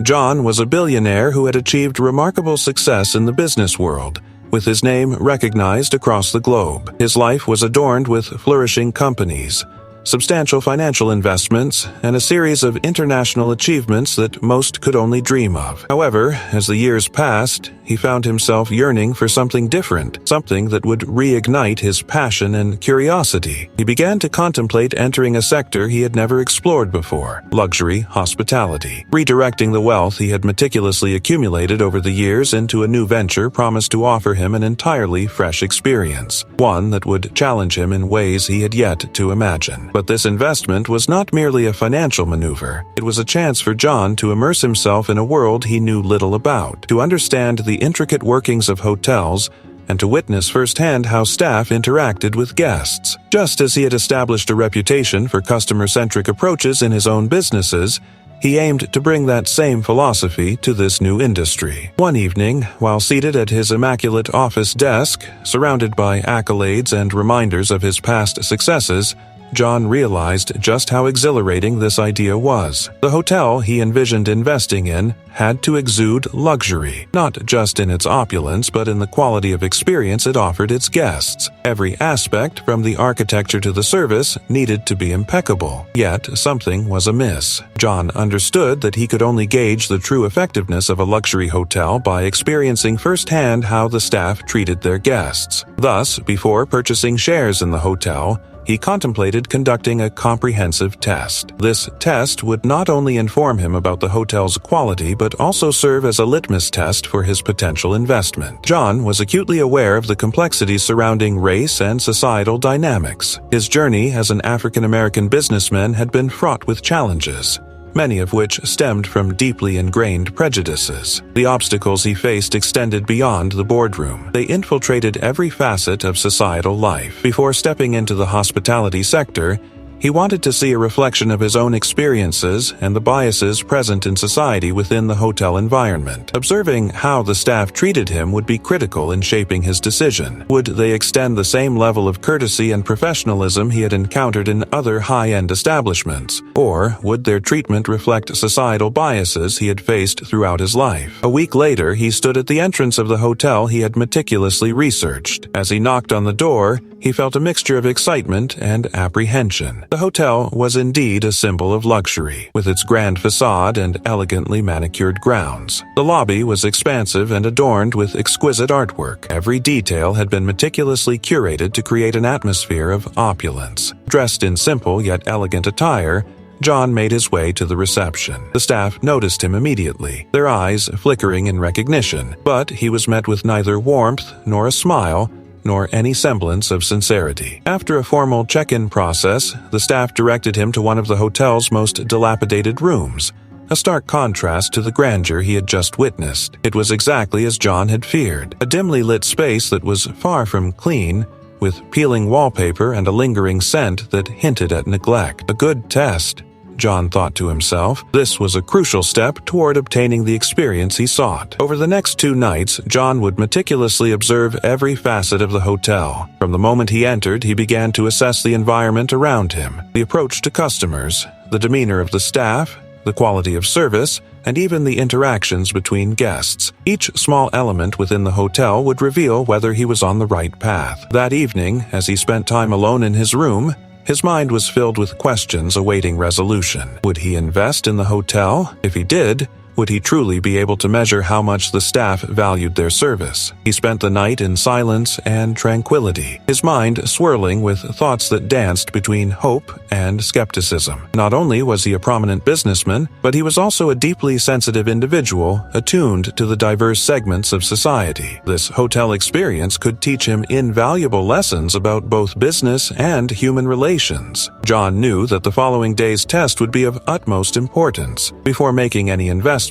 John was a billionaire who had achieved remarkable success in the business world, with his name recognized across the globe. His life was adorned with flourishing companies, substantial financial investments, and a series of international achievements that most could only dream of. However, as the years passed, he found himself yearning for something different, something that would reignite his passion and curiosity. He began to contemplate entering a sector he had never explored before: luxury hospitality. Redirecting the wealth he had meticulously accumulated over the years into a new venture promised to offer him an entirely fresh experience, one that would challenge him in ways he had yet to imagine. But this investment was not merely a financial maneuver. It was a chance for John to immerse himself in a world he knew little about, to understand the intricate workings of hotels, and to witness firsthand how staff interacted with guests. Just as he had established a reputation for customer-centric approaches in his own businesses, he aimed to bring that same philosophy to this new industry. One evening, while seated at his immaculate office desk, surrounded by accolades and reminders of his past successes, John realized just how exhilarating this idea was. The hotel he envisioned investing in had to exude luxury, not just in its opulence but in the quality of experience it offered its guests. Every aspect, from the architecture to the service, needed to be impeccable. Yet something was amiss. John understood that he could only gauge the true effectiveness of a luxury hotel by experiencing firsthand how the staff treated their guests. Thus, before purchasing shares in the hotel, he contemplated conducting a comprehensive test. This test would not only inform him about the hotel's quality but also serve as a litmus test for his potential investment. John was acutely aware of the complexities surrounding race and societal dynamics. His journey as an African-American businessman had been fraught with challenges, many of which stemmed from deeply ingrained prejudices. The obstacles he faced extended beyond the boardroom. They infiltrated every facet of societal life. Before stepping into the hospitality sector, he wanted to see a reflection of his own experiences and the biases present in society within the hotel environment. Observing how the staff treated him would be critical in shaping his decision. Would they extend the same level of courtesy and professionalism he had encountered in other high-end establishments? Or would their treatment reflect societal biases he had faced throughout his life? A week later, he stood at the entrance of the hotel he had meticulously researched. As he knocked on the door, he felt a mixture of excitement and apprehension. The hotel was indeed a symbol of luxury, with its grand facade and elegantly manicured grounds. The lobby was expansive and adorned with exquisite artwork. Every detail had been meticulously curated to create an atmosphere of opulence. Dressed in simple yet elegant attire, John made his way to the reception. The staff noticed him immediately, their eyes flickering in recognition, but he was met with neither warmth nor a smile, nor any semblance of sincerity. After a formal check-in process, the staff directed him to one of the hotel's most dilapidated rooms, a stark contrast to the grandeur he had just witnessed. It was exactly as John had feared, a dimly lit space that was far from clean, with peeling wallpaper and a lingering scent that hinted at neglect. A good test, John thought to himself. This was a crucial step toward obtaining the experience he sought. Over the next 2 nights, John would meticulously observe every facet of the hotel. From the moment he entered, he began to assess the environment around him, the approach to customers, the demeanor of the staff, the quality of service, and even the interactions between guests. Each small element within the hotel would reveal whether he was on the right path. That evening, as he spent time alone in his room, his mind was filled with questions awaiting resolution. Would he invest in the hotel? If he did, would he truly be able to measure how much the staff valued their service? He spent the night in silence and tranquility, his mind swirling with thoughts that danced between hope and skepticism. Not only was he a prominent businessman, but he was also a deeply sensitive individual, attuned to the diverse segments of society. This hotel experience could teach him invaluable lessons about both business and human relations. John knew that the following day's test would be of utmost importance. Before making any investment,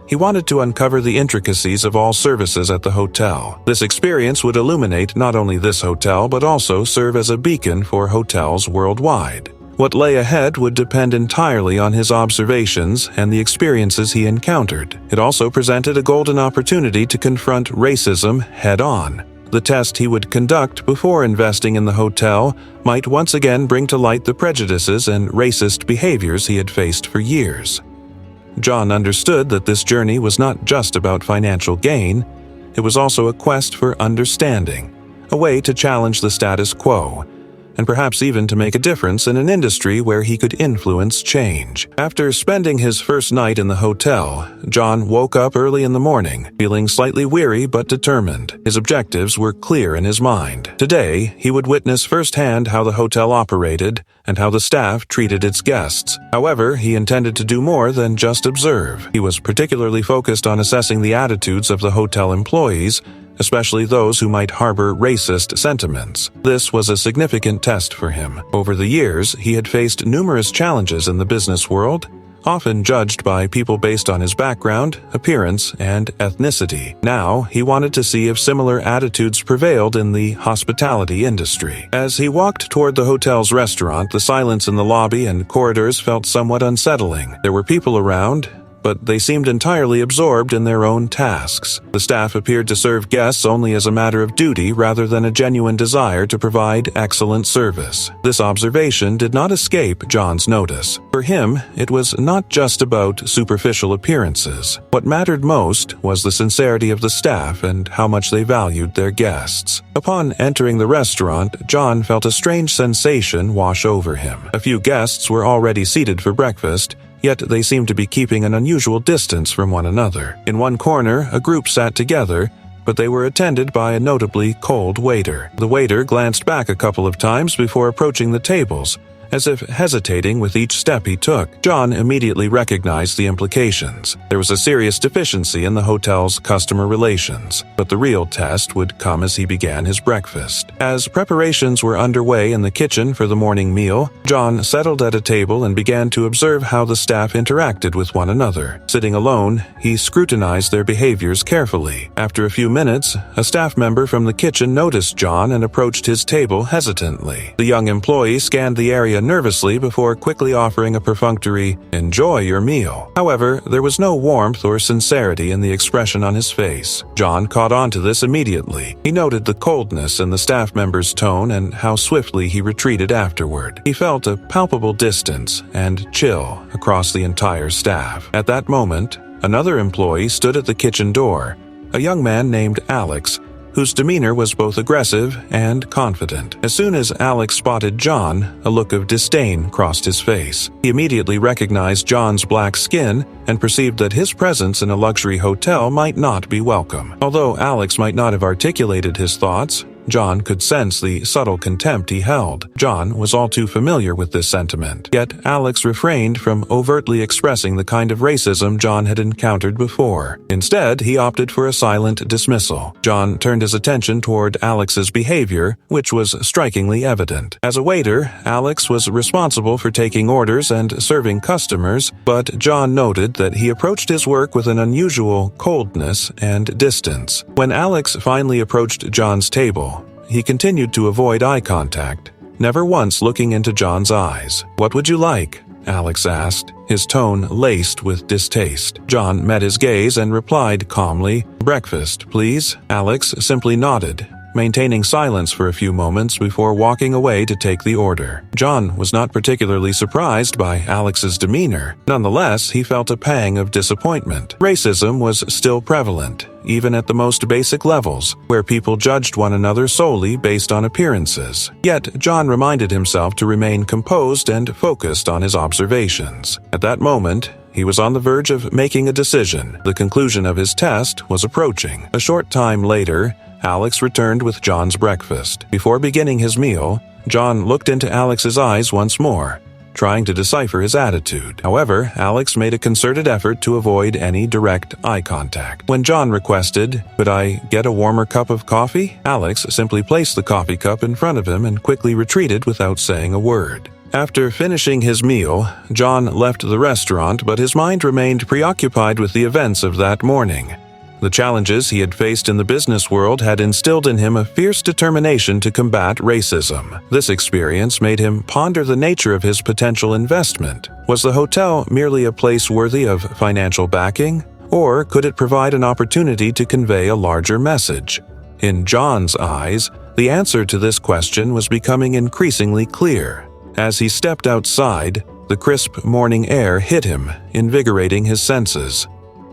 he wanted to uncover the intricacies of all services at the hotel. This experience would illuminate not only this hotel but also serve as a beacon for hotels worldwide. What lay ahead would depend entirely on his observations and the experiences he encountered. It also presented a golden opportunity to confront racism head-on. The test he would conduct before investing in the hotel might once again bring to light the prejudices and racist behaviors he had faced for years. John understood that this journey was not just about financial gain. It was also a quest for understanding, a way to challenge the status quo, and perhaps even to make a difference in an industry where he could influence change. After spending his first night in the hotel, John woke up early in the morning, feeling slightly weary but determined. His objectives were clear in his mind. Today, he would witness firsthand how the hotel operated and how the staff treated its guests. However, he intended to do more than just observe. He was particularly focused on assessing the attitudes of the hotel employees, especially those who might harbor racist sentiments. This was a significant test for him. Over the years, he had faced numerous challenges in the business world, often judged by people based on his background, appearance, and ethnicity. Now, he wanted to see if similar attitudes prevailed in the hospitality industry. As he walked toward the hotel's restaurant, the silence in the lobby and corridors felt somewhat unsettling. There were people around, but they seemed entirely absorbed in their own tasks. The staff appeared to serve guests only as a matter of duty rather than a genuine desire to provide excellent service. This observation did not escape John's notice. For him, it was not just about superficial appearances. What mattered most was the sincerity of the staff and how much they valued their guests. Upon entering the restaurant, John felt a strange sensation wash over him. A few guests were already seated for breakfast, yet they seemed to be keeping an unusual distance from one another. In one corner, a group sat together, but they were attended by a notably cold waiter. The waiter glanced back a couple of times before approaching the tables, as if hesitating with each step he took. John immediately recognized the implications. There was a serious deficiency in the hotel's customer relations, but the real test would come as he began his breakfast. As preparations were underway in the kitchen for the morning meal, John settled at a table and began to observe how the staff interacted with one another. Sitting alone, he scrutinized their behaviors carefully. After a few minutes, a staff member from the kitchen noticed John and approached his table hesitantly. The young employee scanned the area nervously before quickly offering a perfunctory, "Enjoy your meal." However, there was no warmth or sincerity in the expression on his face. John caught on to this immediately. He noted the coldness in the staff member's tone and how swiftly he retreated afterward. He felt a palpable distance and chill across the entire staff. At that moment, another employee stood at the kitchen door, a young man named Alex, whose demeanor was both aggressive and confident. As soon as Alex spotted John, a look of disdain crossed his face. He immediately recognized John's black skin and perceived that his presence in a luxury hotel might not be welcome. Although Alex might not have articulated his thoughts, John could sense the subtle contempt he held. John was all too familiar with this sentiment. Yet Alex refrained from overtly expressing the kind of racism John had encountered before. Instead, he opted for a silent dismissal. John turned his attention toward Alex's behavior, which was strikingly evident. As a waiter, Alex was responsible for taking orders and serving customers, but John noted that he approached his work with an unusual coldness and distance. When Alex finally approached John's table, he continued to avoid eye contact, never once looking into John's eyes. "What would you like?" Alex asked, his tone laced with distaste. John met his gaze and replied calmly, "Breakfast, please." Alex simply nodded, maintaining silence for a few moments before walking away to take the order. John was not particularly surprised by Alex's demeanor. Nonetheless, he felt a pang of disappointment. Racism was still prevalent, even at the most basic levels, where people judged one another solely based on appearances. Yet, John reminded himself to remain composed and focused on his observations. At that moment, he was on the verge of making a decision. The conclusion of his test was approaching. A short time later, Alex returned with John's breakfast. Before beginning his meal, John looked into Alex's eyes once more, trying to decipher his attitude. However, Alex made a concerted effort to avoid any direct eye contact. When John requested, "Could I get a warmer cup of coffee?" Alex simply placed the coffee cup in front of him and quickly retreated without saying a word. After finishing his meal, John left the restaurant, but his mind remained preoccupied with the events of that morning. The challenges he had faced in the business world had instilled in him a fierce determination to combat racism. This experience made him ponder the nature of his potential investment. Was the hotel merely a place worthy of financial backing, or could it provide an opportunity to convey a larger message? In John's eyes, the answer to this question was becoming increasingly clear. As he stepped outside, The crisp morning air hit him, invigorating his senses.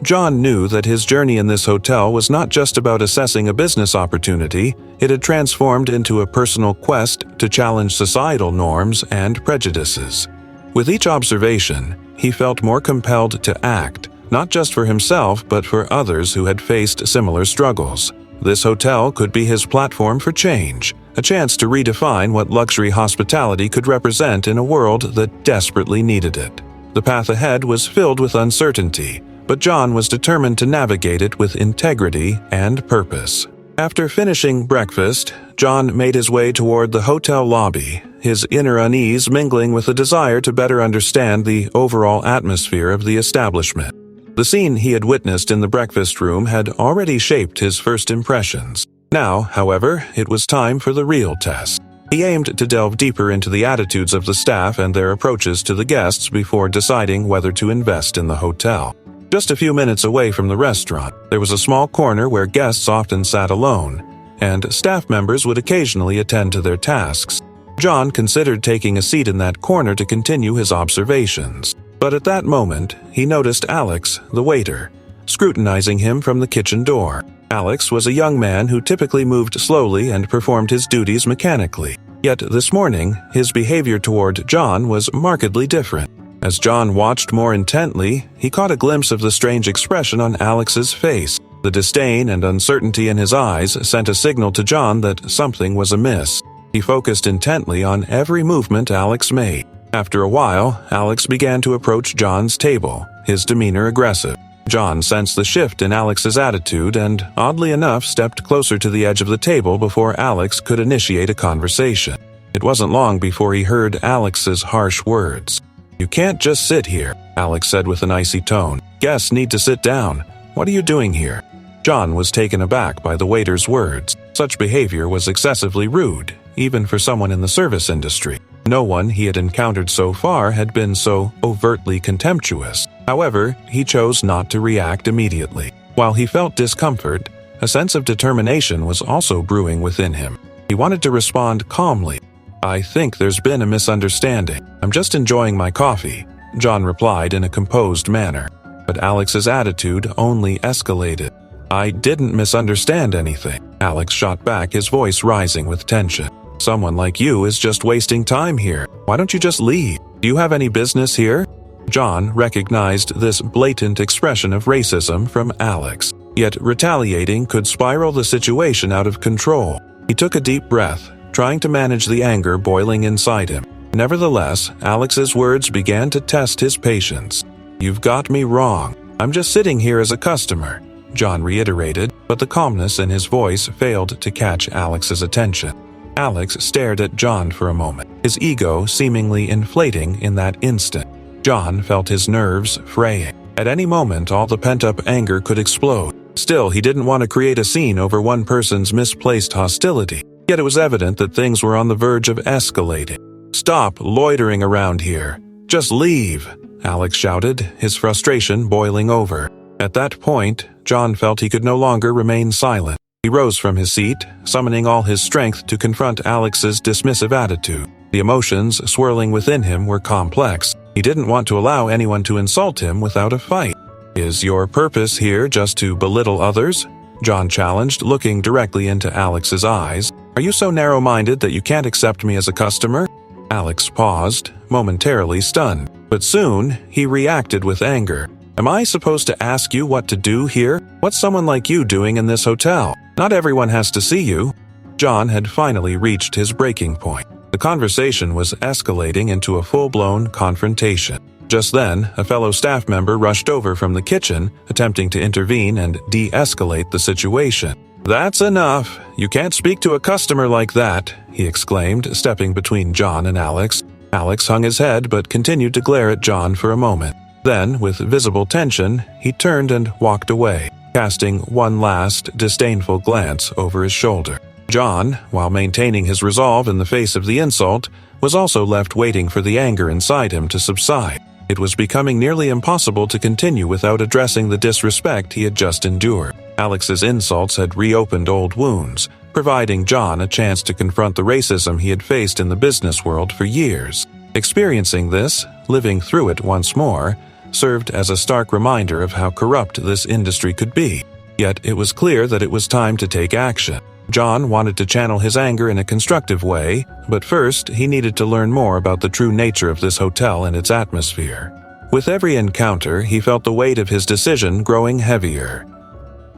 John knew that his journey in this hotel was not just about assessing a business opportunity, it had transformed into a personal quest to challenge societal norms and prejudices. With each observation, he felt more compelled to act, not just for himself but for others who had faced similar struggles. This hotel could be his platform for change, a chance to redefine what luxury hospitality could represent in a world that desperately needed it. The path ahead was filled with uncertainty, but John was determined to navigate it with integrity and purpose. After finishing breakfast, John made his way toward the hotel lobby, his inner unease mingling with a desire to better understand the overall atmosphere of the establishment. The scene he had witnessed in the breakfast room had already shaped his first impressions. Now, however, it was time for the real test. He aimed to delve deeper into the attitudes of the staff and their approaches to the guests before deciding whether to invest in the hotel. Just a few minutes away from the restaurant, there was a small corner where guests often sat alone, and staff members would occasionally attend to their tasks. John considered taking a seat in that corner to continue his observations. But at that moment, he noticed Alex, the waiter, scrutinizing him from the kitchen door. Alex was a young man who typically moved slowly and performed his duties mechanically. Yet this morning, his behavior toward John was markedly different. As John watched more intently, he caught a glimpse of the strange expression on Alex's face. The disdain and uncertainty in his eyes sent a signal to John that something was amiss. He focused intently on every movement Alex made. After a while, Alex began to approach John's table, his demeanor aggressive. John sensed the shift in Alex's attitude and, oddly enough, stepped closer to the edge of the table before Alex could initiate a conversation. It wasn't long before he heard Alex's harsh words. "You can't just sit here," Alex said with an icy tone. "Guests need to sit down. What are you doing here?" John was taken aback by the waiter's words. Such behavior was excessively rude, even for someone in the service industry. No one he had encountered so far had been so overtly contemptuous. However, he chose not to react immediately. While he felt discomfort, a sense of determination was also brewing within him. He wanted to respond calmly. "I think there's been a misunderstanding. I'm just enjoying my coffee," John replied in a composed manner. But Alex's attitude only escalated. "I didn't misunderstand anything," Alex shot back, his voice rising with tension. "Someone like you is just wasting time here. Why don't you just leave? Do you have any business here?" John recognized this blatant expression of racism from Alex. Yet retaliating could spiral the situation out of control. He took a deep breath, trying to manage the anger boiling inside him. Nevertheless, Alex's words began to test his patience. "You've got me wrong. I'm just sitting here as a customer," John reiterated, but the calmness in his voice failed to catch Alex's attention. Alex stared at John for a moment, his ego seemingly inflating in that instant. John felt his nerves fraying. At any moment, all the pent-up anger could explode. Still, he didn't want to create a scene over one person's misplaced hostility. Yet it was evident that things were on the verge of escalating. "Stop loitering around here. Just leave," Alex shouted, his frustration boiling over. At that point, John felt he could no longer remain silent. He rose from his seat, summoning all his strength to confront Alex's dismissive attitude. The emotions swirling within him were complex. He didn't want to allow anyone to insult him without a fight. "Is your purpose here just to belittle others?" John challenged, looking directly into Alex's eyes. "Are you so narrow-minded that you can't accept me as a customer?" Alex paused, momentarily stunned. But soon, he reacted with anger. "Am I supposed to ask you what to do here? What's someone like you doing in this hotel? Not everyone has to see you." John had finally reached his breaking point. The conversation was escalating into a full-blown confrontation. Just then, a fellow staff member rushed over from the kitchen, attempting to intervene and de-escalate the situation. "That's enough. You can't speak to a customer like that," he exclaimed, stepping between John and Alex. Alex hung his head but continued to glare at John for a moment. Then, with visible tension, he turned and walked away, casting one last, disdainful glance over his shoulder. John, while maintaining his resolve in the face of the insult, was also left waiting for the anger inside him to subside. It was becoming nearly impossible to continue without addressing the disrespect he had just endured. Alex's insults had reopened old wounds, providing John a chance to confront the racism he had faced in the business world for years. Experiencing this, living through it once more, served as a stark reminder of how corrupt this industry could be. Yet it was clear that it was time to take action. John wanted to channel his anger in a constructive way, but first he needed to learn more about the true nature of this hotel and its atmosphere. With every encounter, he felt the weight of his decision growing heavier.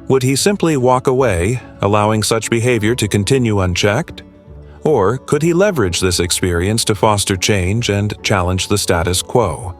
Would he simply walk away, allowing such behavior to continue unchecked? Or could he leverage this experience to foster change and challenge the status quo?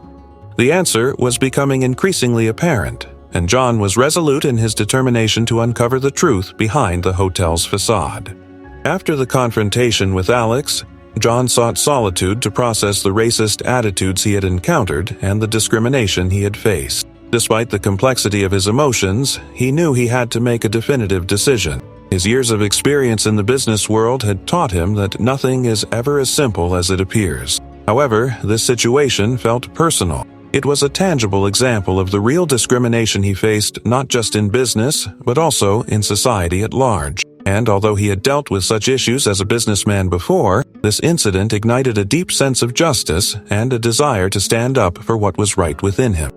The answer was becoming increasingly apparent, and John was resolute in his determination to uncover the truth behind the hotel's facade. After the confrontation with Alex, John sought solitude to process the racist attitudes he had encountered and the discrimination he had faced. Despite the complexity of his emotions, he knew he had to make a definitive decision. His years of experience in the business world had taught him that nothing is ever as simple as it appears. However, this situation felt personal. It was a tangible example of the real discrimination he faced not just in business, but also in society at large. And although he had dealt with such issues as a businessman before, this incident ignited a deep sense of justice and a desire to stand up for what was right within him.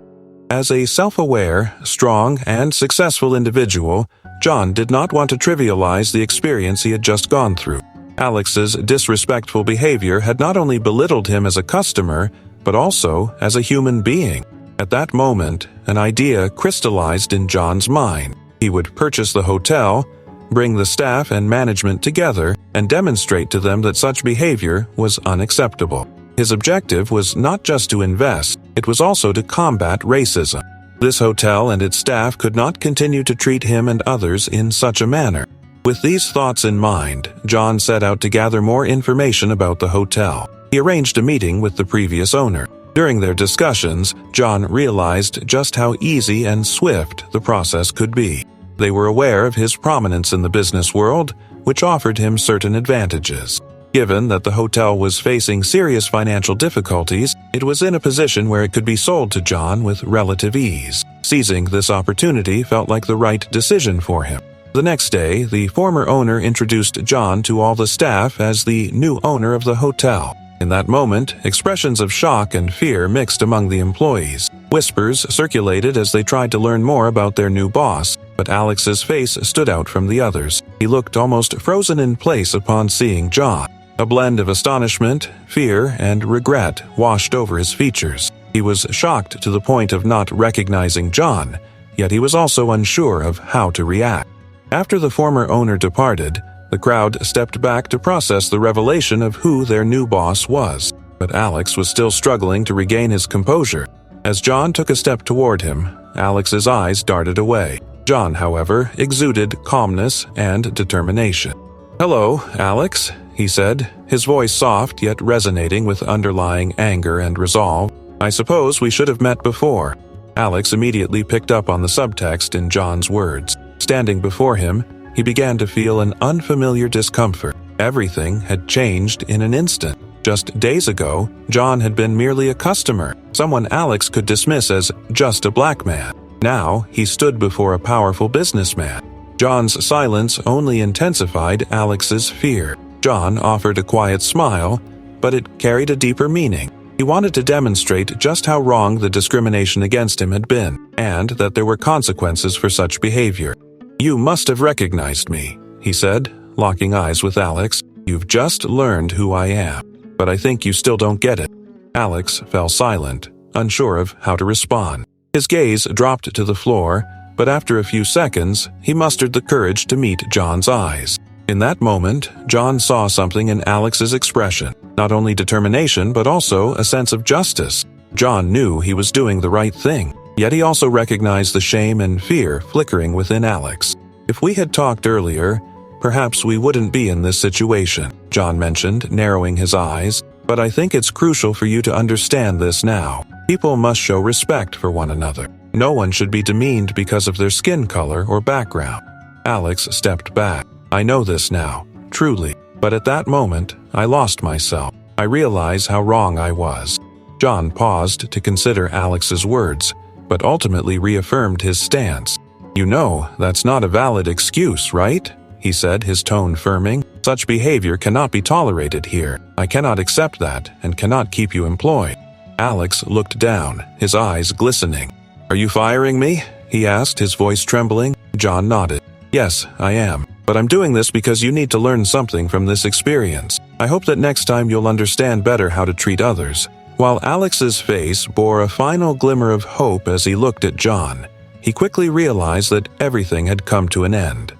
As a self-aware, strong, and successful individual, John did not want to trivialize the experience he had just gone through. Alex's disrespectful behavior had not only belittled him as a customer, but also as a human being. At that moment, an idea crystallized in John's mind. He would purchase the hotel, bring the staff and management together, and demonstrate to them that such behavior was unacceptable. His objective was not just to invest, it was also to combat racism. This hotel and its staff could not continue to treat him and others in such a manner. With these thoughts in mind, John set out to gather more information about the hotel. He arranged a meeting with the previous owner. During their discussions, John realized just how easy and swift the process could be. They were aware of his prominence in the business world, which offered him certain advantages. Given that the hotel was facing serious financial difficulties, it was in a position where it could be sold to John with relative ease. Seizing this opportunity felt like the right decision for him. The next day, the former owner introduced John to all the staff as the new owner of the hotel. In that moment, expressions of shock and fear mixed among the employees. Whispers circulated as they tried to learn more about their new boss, but Alex's face stood out from the others. He looked almost frozen in place upon seeing John. A blend of astonishment, fear, and regret washed over his features. He was shocked to the point of not recognizing John, yet he was also unsure of how to react. After the former owner departed, the crowd stepped back to process the revelation of who their new boss was. But Alex was still struggling to regain his composure. As John took a step toward him, Alex's eyes darted away. John, however, exuded calmness and determination. "Hello, Alex," he said, his voice soft yet resonating with underlying anger and resolve. "I suppose we should have met before." Alex immediately picked up on the subtext in John's words. Standing before him, he began to feel an unfamiliar discomfort. Everything had changed in an instant. Just days ago, John had been merely a customer, someone Alex could dismiss as just a black man. Now, he stood before a powerful businessman. John's silence only intensified Alex's fear. John offered a quiet smile, but it carried a deeper meaning. He wanted to demonstrate just how wrong the discrimination against him had been, and that there were consequences for such behavior. "You must have recognized me," he said, locking eyes with Alex. "You've just learned who I am, but I think you still don't get it." Alex fell silent, unsure of how to respond. His gaze dropped to the floor, but after a few seconds, he mustered the courage to meet John's eyes. In that moment, John saw something in Alex's expression, not only determination but also a sense of justice. John knew he was doing the right thing, yet he also recognized the shame and fear flickering within Alex. "If we had talked earlier, perhaps we wouldn't be in this situation," John mentioned, narrowing his eyes. "But I think it's crucial for you to understand this now. People must show respect for one another. No one should be demeaned because of their skin color or background." Alex stepped back. "I know this now, truly, but at that moment, I lost myself. I realize how wrong I was." John paused to consider Alex's words, but ultimately reaffirmed his stance. "You know, that's not a valid excuse, right?" he said, his tone firming. "Such behavior cannot be tolerated here. I cannot accept that and cannot keep you employed." Alex looked down, his eyes glistening. "Are you firing me?" he asked, his voice trembling. John nodded. "Yes, I am. But I'm doing this because you need to learn something from this experience. I hope that next time you'll understand better how to treat others." While Alex's face bore a final glimmer of hope as he looked at John, he quickly realized that everything had come to an end.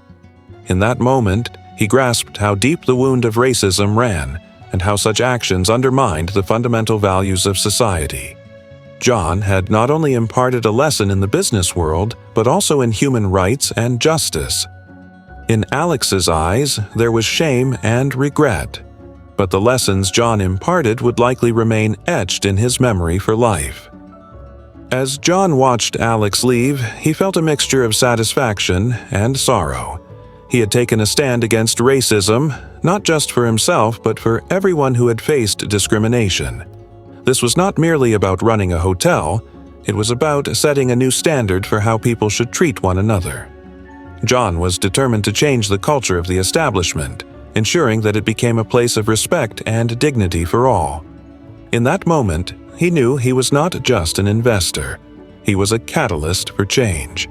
In that moment, he grasped how deep the wound of racism ran and how such actions undermined the fundamental values of society. John had not only imparted a lesson in the business world, but also in human rights and justice. In Alex's eyes, there was shame and regret, but the lessons John imparted would likely remain etched in his memory for life. As John watched Alex leave, he felt a mixture of satisfaction and sorrow. He had taken a stand against racism, not just for himself, but for everyone who had faced discrimination. This was not merely about running a hotel, it was about setting a new standard for how people should treat one another. John was determined to change the culture of the establishment, ensuring that it became a place of respect and dignity for all. In that moment, he knew he was not just an investor. He was a catalyst for change.